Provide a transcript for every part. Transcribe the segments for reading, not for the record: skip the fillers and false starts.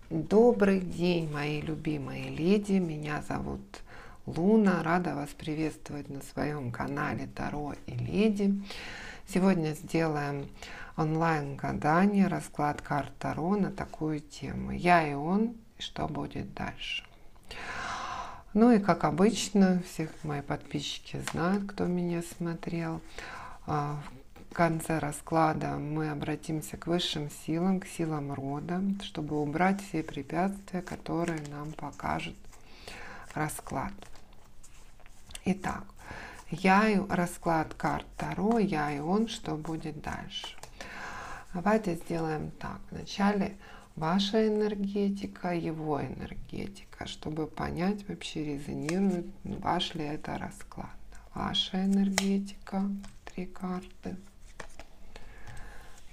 Добрый день, мои любимые леди. Меня зовут Луна. Рада вас приветствовать на своем канале Таро и Леди. Сегодня сделаем онлайн-гадание, расклад карт Таро на такую тему. Я и он, и что будет дальше. Ну и как обычно, всех мои подписчики знают, кто меня смотрел. В конце расклада мы обратимся к высшим силам, к силам рода, чтобы убрать все препятствия, которые нам покажет расклад. Итак, расклад карт Таро, я и он, что будет дальше. Давайте сделаем так. Вначале ваша энергетика, его энергетика, чтобы понять, вообще резонирует, ваш ли это расклад. Ваша энергетика, 3 карты.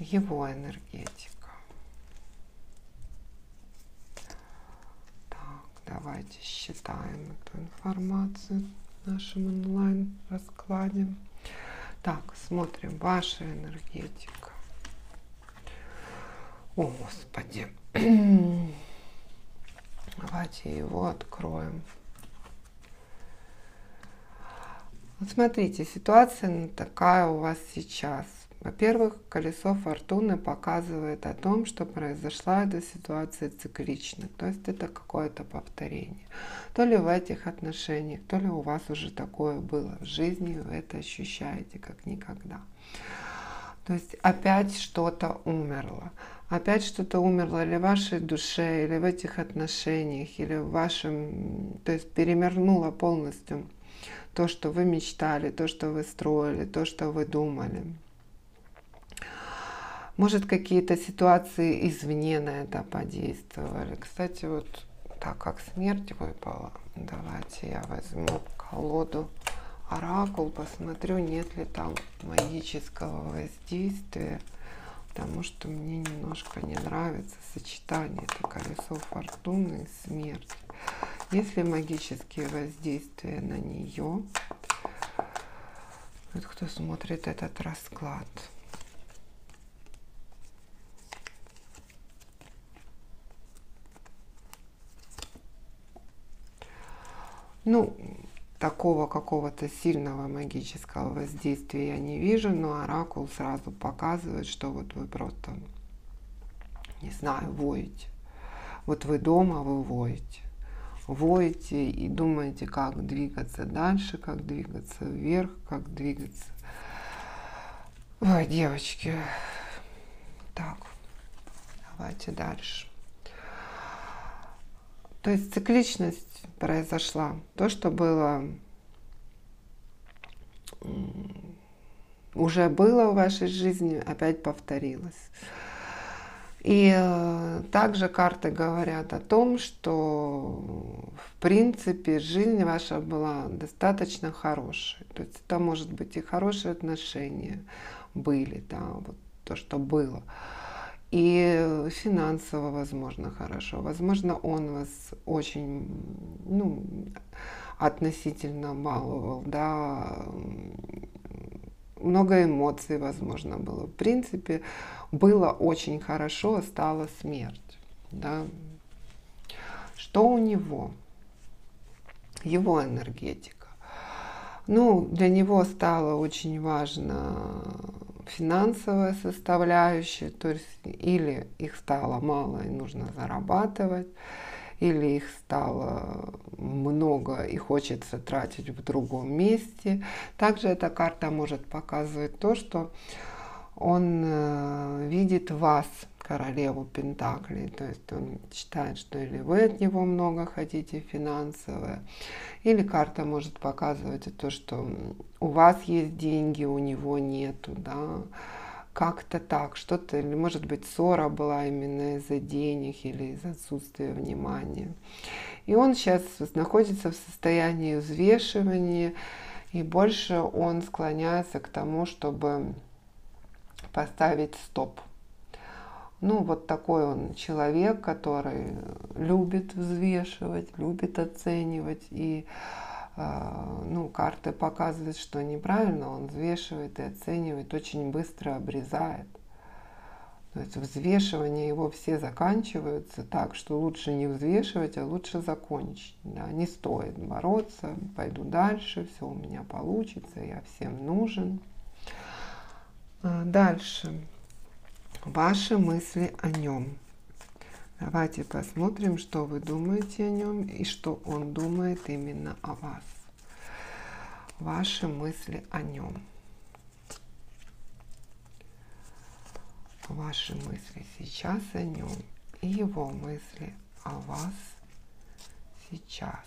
Его энергетика. Так, давайте считаем эту информацию в нашем онлайн раскладе. Так, смотрим, ваша энергетика. О, Господи. Давайте его откроем. Вот смотрите, ситуация такая у вас сейчас. Во-первых, колесо фортуны показывает о том, что произошла эта ситуация циклично. То есть это какое-то повторение. То ли в этих отношениях, то ли у вас уже такое было в жизни, вы это ощущаете как никогда. То есть опять что-то умерло. Опять что-то умерло или в вашей душе, или в этих отношениях, или в вашем... То есть перевернуло полностью то, что вы мечтали, то, что вы строили, то, что вы думали. Может, какие-то ситуации извне на это подействовали. Кстати, вот так как смерть выпала, давайте я возьму колоду Оракул, посмотрю, нет ли там магического воздействия, потому что мне немножко не нравится сочетание, это колесо фортуны и смерть. Есть ли магические воздействия на нее? Вот кто смотрит этот расклад. Ну, такого какого-то сильного магического воздействия я не вижу, но оракул сразу показывает, что вот вы просто, не знаю, воете. Вот вы дома, вы воете. Воете и думаете, как двигаться дальше, как двигаться вверх, как двигаться. Ой, девочки. Так, давайте дальше. То есть цикличность произошла. То, что было, уже было в вашей жизни, опять повторилось. И также карты говорят о том, что в принципе жизнь ваша была достаточно хорошей. То есть это может быть и хорошие отношения были, да, вот то, что было. И финансово, возможно, хорошо. Возможно, он вас очень, относительно баловал, да, много эмоций, возможно, было. В принципе, было очень хорошо, стала смерть. Да. Что у него? Его энергетика. Ну, для него стало очень важно финансовая составляющая, то есть или их стало мало и нужно зарабатывать, или их стало много и хочется тратить в другом месте. Также эта карта может показывать то, что он видит вас, королеву Пентаклей, то есть он считает, что или вы от него много хотите финансовое, или карта может показывать то, что у вас есть деньги, у него нету, да, как-то так, что-то, или может быть ссора была именно из-за денег или из-за отсутствия внимания. И он сейчас находится в состоянии взвешивания, и больше он склоняется к тому, чтобы поставить стоп. Ну, вот такой он человек, который любит взвешивать, любит оценивать. И карты показывают, что неправильно он взвешивает и оценивает, очень быстро обрезает. То есть взвешивание его все заканчиваются так, что лучше не взвешивать, а лучше закончить. Да? Не стоит бороться, пойду дальше, все у меня получится, я всем нужен. Дальше. Ваши мысли о нем. Давайте посмотрим, что вы думаете о нем и что он думает именно о вас. Ваши мысли о нем. Ваши мысли сейчас о нем и его мысли о вас сейчас.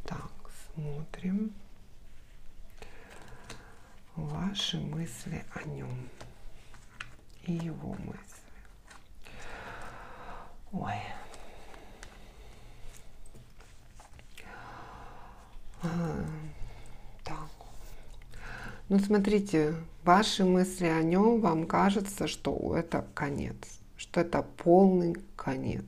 Так, смотрим. Ваши мысли о нем и его мысли. Ой. Так. Ну, смотрите, ваши мысли о нем, вам кажется, что это конец, что это полный конец,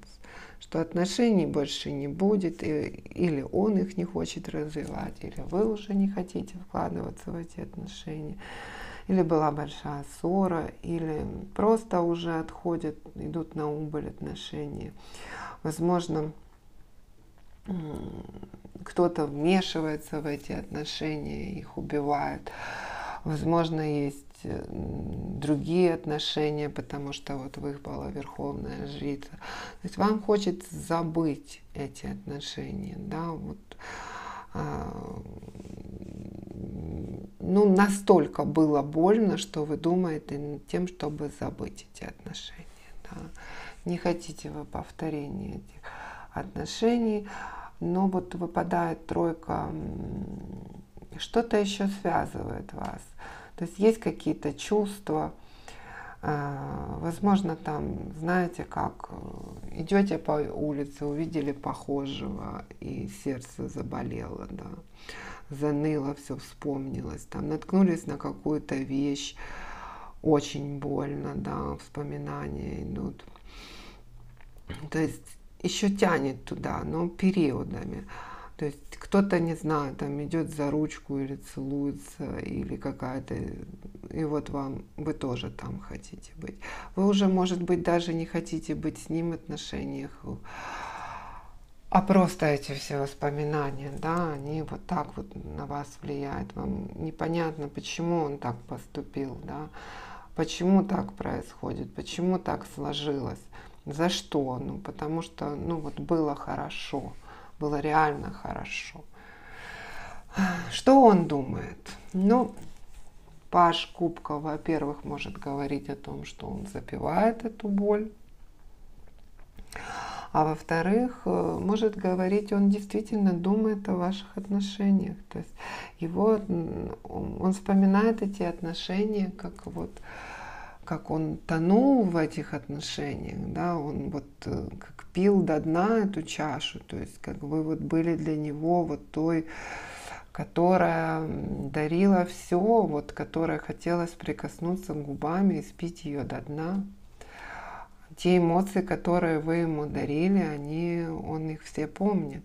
что отношений больше не будет, или он их не хочет развивать, или вы уже не хотите вкладываться в эти отношения, или была большая ссора, или просто уже отходят, идут на убыль отношения. Возможно, кто-то вмешивается в эти отношения, их убивает. Возможно, есть другие отношения, потому что вот выпала верховная жрица. То есть вам хочется забыть эти отношения, да, вот. Ну, настолько было больно, что вы думаете над тем, чтобы забыть эти отношения. Да. Не хотите вы повторения этих отношений, но вот выпадает тройка, что-то еще связывает вас. То есть есть какие-то чувства, возможно, там, знаете, как идете по улице, увидели похожего, и сердце заболело, да, заныло, все вспомнилось, там, наткнулись на какую-то вещь, очень больно, да, вспоминания идут. То есть еще тянет туда, но периодами. То есть кто-то, не знаю, там идет за ручку или целуется, или какая-то, и вот вам, вы тоже там хотите быть. Вы уже, может быть, даже не хотите быть с ним в отношениях, а просто эти все воспоминания, да, они вот так вот на вас влияют. Вам непонятно, почему он так поступил, да, почему так происходит, почему так сложилось, за что, ну, потому что, ну, вот было хорошо. Было реально хорошо. Что он думает? Ну, паж кубков, во-первых, может говорить о том, что он запивает эту боль. А во-вторых, может говорить, он действительно думает о ваших отношениях. То есть он вспоминает эти отношения, как он тонул в этих отношениях, да, он вот как пил до дна эту чашу, то есть как вы вот были для него вот той, которая дарила все, вот которая хотелось прикоснуться губами и спить ее до дна. Те эмоции, которые вы ему дарили, он их все помнит.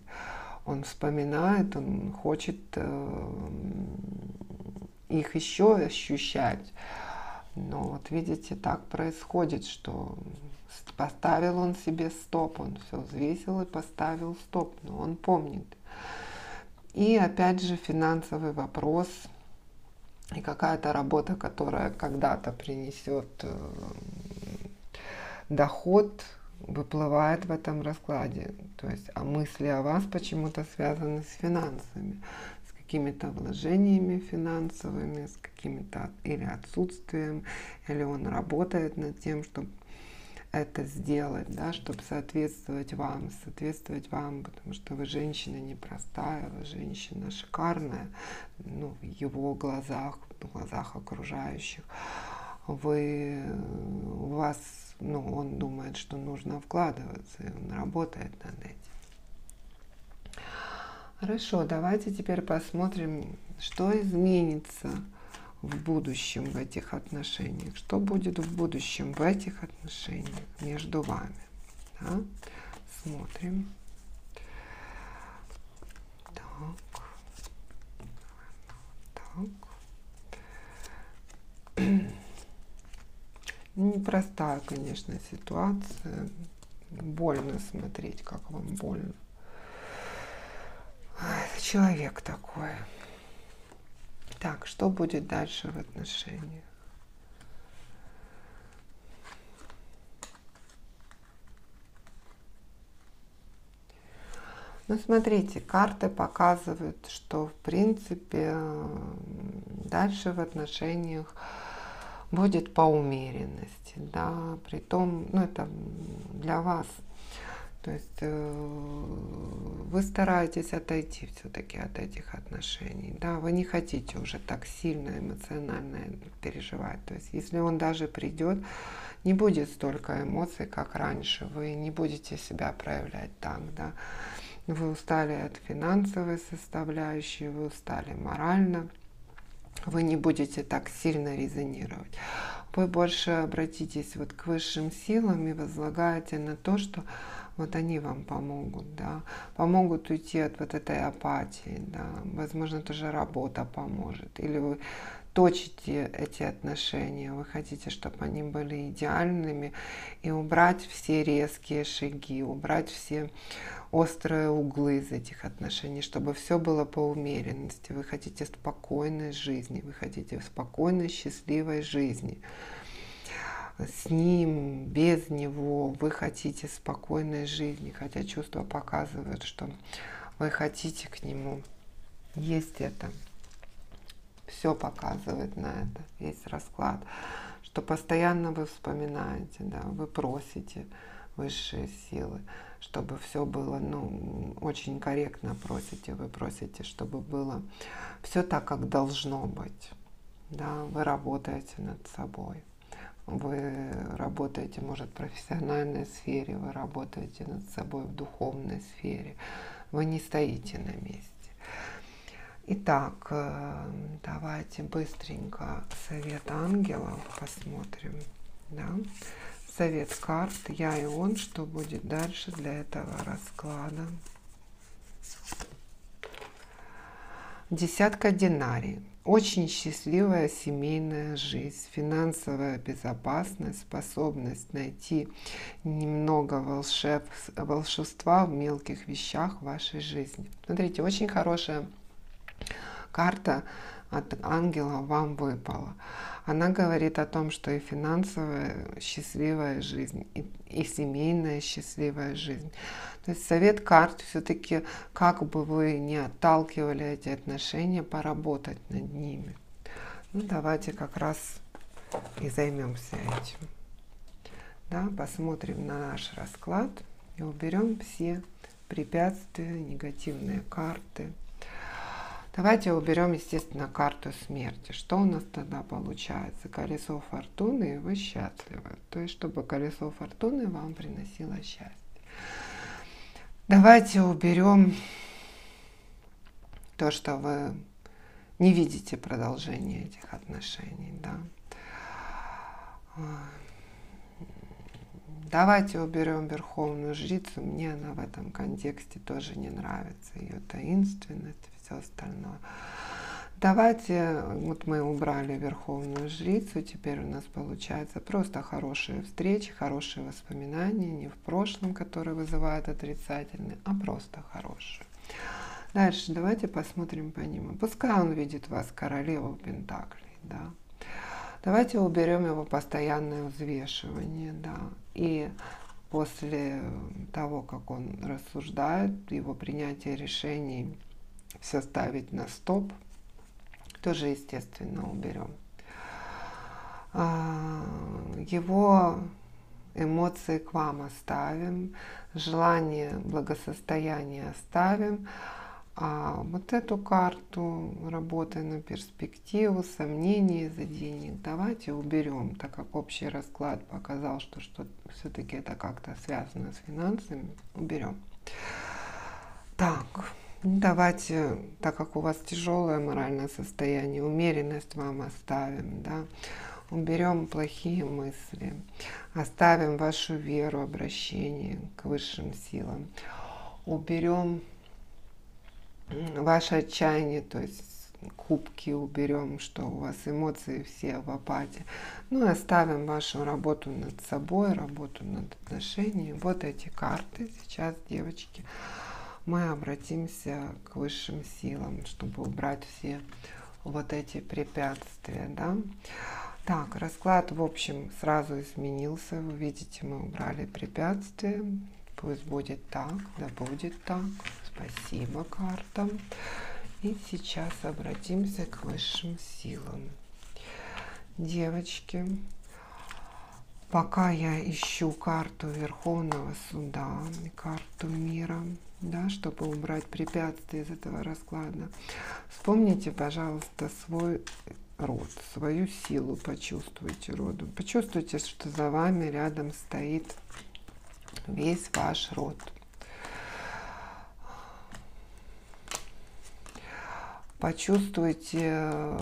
Он вспоминает, он хочет их еще ощущать. Но вот видите, так происходит, что поставил он себе стоп, он все взвесил и поставил стоп, но он помнит. И опять же финансовый вопрос и какая-то работа, которая когда-то принесет доход, выплывает в этом раскладе. То есть мысли о вас почему-то связаны с финансами, с какими-то вложениями финансовыми, с какими-то или отсутствием, или он работает над тем, чтобы это сделать, да, чтобы соответствовать вам, потому что вы женщина непростая, вы женщина шикарная, ну, в его глазах, в глазах окружающих. Он думает, что нужно вкладываться, и он работает над этим. Хорошо, давайте теперь посмотрим, что изменится в будущем в этих отношениях. Что будет в будущем в этих отношениях между вами? Да? Смотрим. Так. Непростая, конечно, ситуация. Больно смотреть, как вам больно. Это человек такой. Так, что будет дальше в отношениях? Ну, смотрите, карты показывают, что, в принципе, дальше в отношениях будет по умеренности, да, при том, ну, это для вас. То есть вы стараетесь отойти все-таки от этих отношений, да, вы не хотите уже так сильно эмоционально переживать. То есть если он даже придет, не будет столько эмоций, как раньше, вы не будете себя проявлять так, да. Вы устали от финансовой составляющей, вы устали морально, вы не будете так сильно резонировать. Вы больше обратитесь вот к высшим силам и возлагаете на то, что вот они вам помогут, да, помогут уйти от вот этой апатии, да, возможно, тоже работа поможет, или вы точите эти отношения, вы хотите, чтобы они были идеальными, и убрать все резкие шаги, убрать все острые углы из этих отношений, чтобы все было по умеренности. Вы хотите спокойной жизни, вы хотите спокойной, счастливой жизни. С ним, без него, вы хотите спокойной жизни, хотя чувства показывают, что вы хотите к нему. Есть это. Все показывает на это, весь расклад, что постоянно вы вспоминаете, да, вы просите высшие силы, чтобы все было, ну, очень корректно просите, вы просите, чтобы было все так, как должно быть, да, вы работаете над собой. Вы работаете, может, в профессиональной сфере, вы работаете над собой в духовной сфере. Вы не стоите на месте. Итак, давайте быстренько совет ангелов посмотрим. Да? Совет карт «Я и он», что будет дальше для этого расклада. Десятка динарий. Очень счастливая семейная жизнь, финансовая безопасность, способность найти немного волшебства в мелких вещах в вашей жизни. Смотрите, очень хорошая карта от ангела вам выпала. Она говорит о том, что и финансовая счастливая жизнь, и семейная счастливая жизнь. То есть совет карт все-таки, как бы вы ни отталкивали эти отношения, поработать над ними. Ну, давайте как раз и займемся этим. Да, посмотрим на наш расклад и уберем все препятствия, негативные карты. Давайте уберем, естественно, карту смерти. Что у нас тогда получается? Колесо фортуны, и вы счастливы. То есть, чтобы колесо фортуны вам приносило счастье. Давайте уберем то, что вы не видите продолжения этих отношений. Да? Давайте уберем Верховную Жрицу. Мне она в этом контексте тоже не нравится. Ее таинственность, все остальное. Давайте, вот мы убрали Верховную Жрицу, теперь у нас получается просто хорошие встречи, хорошие воспоминания, не в прошлом, которые вызывают отрицательные, а просто хорошие. Дальше давайте посмотрим по ним. Пускай он видит вас королеву Пентаклей, да. Давайте уберем его постоянное взвешивание, да, и после того, как он рассуждает, его принятие решений все ставить на стоп, тоже, естественно, уберем. Его эмоции к вам оставим, желание благосостояния оставим, а вот эту карту работы на перспективу, сомнений из-за денег давайте уберем, так как общий расклад показал, что все-таки это как-то связано с финансами, уберем. Так, давайте, так как у вас тяжелое моральное состояние, умеренность вам оставим, да, уберем плохие мысли, оставим вашу веру, обращение к высшим силам, уберем ваше отчаяние, то есть кубки уберем, что у вас эмоции все в апатии. Ну и оставим вашу работу над собой, работу над отношениями. Вот эти карты. Сейчас, девочки, мы обратимся к высшим силам, чтобы убрать все вот эти препятствия, да. Так, расклад, в общем, сразу изменился. Вы видите, мы убрали препятствия. Пусть будет так, да будет так. Спасибо картам. И сейчас обратимся к высшим силам. Девочки, пока я ищу карту Верховного Суда, карту мира, да, чтобы убрать препятствия из этого расклада, вспомните, пожалуйста, свой род, свою силу почувствуйте роду. Почувствуйте, что за вами рядом стоит весь ваш род. Почувствуйте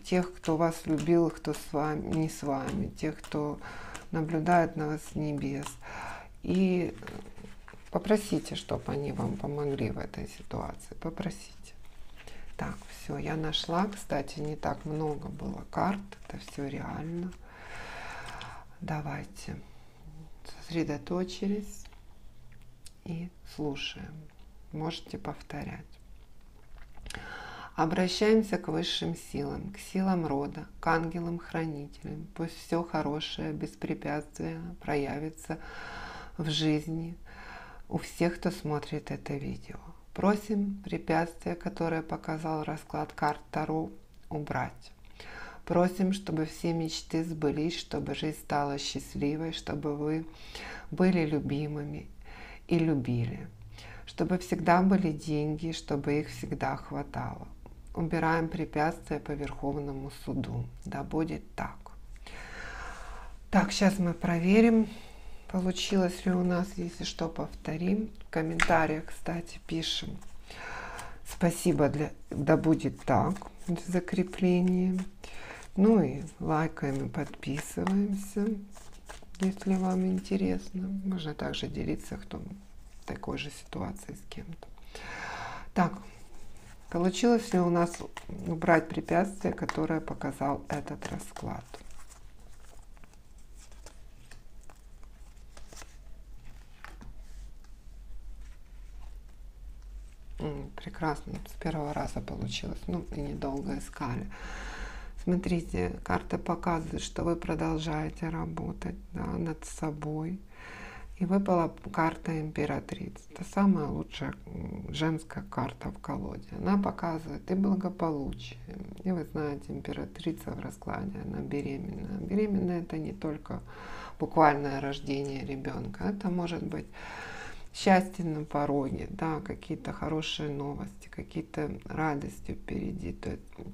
тех, кто вас любил, кто с вами, не с вами, тех, кто наблюдает на вас с небес. И попросите, чтобы они вам помогли в этой ситуации. Попросите. Так, все, я нашла. Кстати, не так много было карт. Это все реально. Давайте. Сосредоточились и слушаем. Можете повторять. Обращаемся к высшим силам, к силам рода, к ангелам-хранителям. Пусть все хорошее, без препятствия проявится в жизни у всех, кто смотрит это видео. Просим препятствия, которые показал расклад карт Таро, убрать. Просим, чтобы все мечты сбылись, чтобы жизнь стала счастливой, чтобы вы были любимыми и любили. Чтобы всегда были деньги, чтобы их всегда хватало. Убираем препятствия по Верховному суду. Да будет так. Так, сейчас мы проверим, получилось ли у нас. Если что, повторим. В комментариях, кстати, пишем. Спасибо, да будет так, для закрепления. Ну и лайкаем и подписываемся, если вам интересно. Можно также делиться, кто в такой же ситуации с кем-то. Так, получилось ли у нас убрать препятствия, которые показал этот расклад? Прекрасно, с первого раза получилось. Ну и недолго искали. Смотрите, карта показывает, что вы продолжаете работать, да, над собой. И выпала карта императрицы. Это самая лучшая женская карта в колоде. Она показывает и благополучие. И вы знаете, императрица в раскладе, она беременна. Беременна — это не только буквальное рождение ребенка. Это может быть счастье на пороге, да, какие-то хорошие новости, какие-то радости впереди.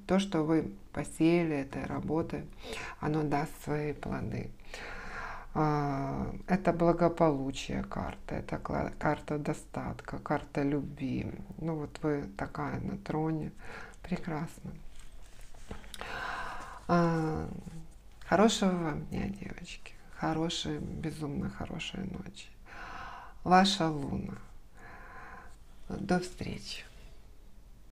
То, что вы посеяли этой работой, оно даст свои плоды. Это благополучие карта, это карта достатка, карта любви. Ну вот вы такая на троне. Прекрасно. Хорошего вам дня, девочки. Хорошей, безумно хорошей ночи. Ваша Луна. До встречи.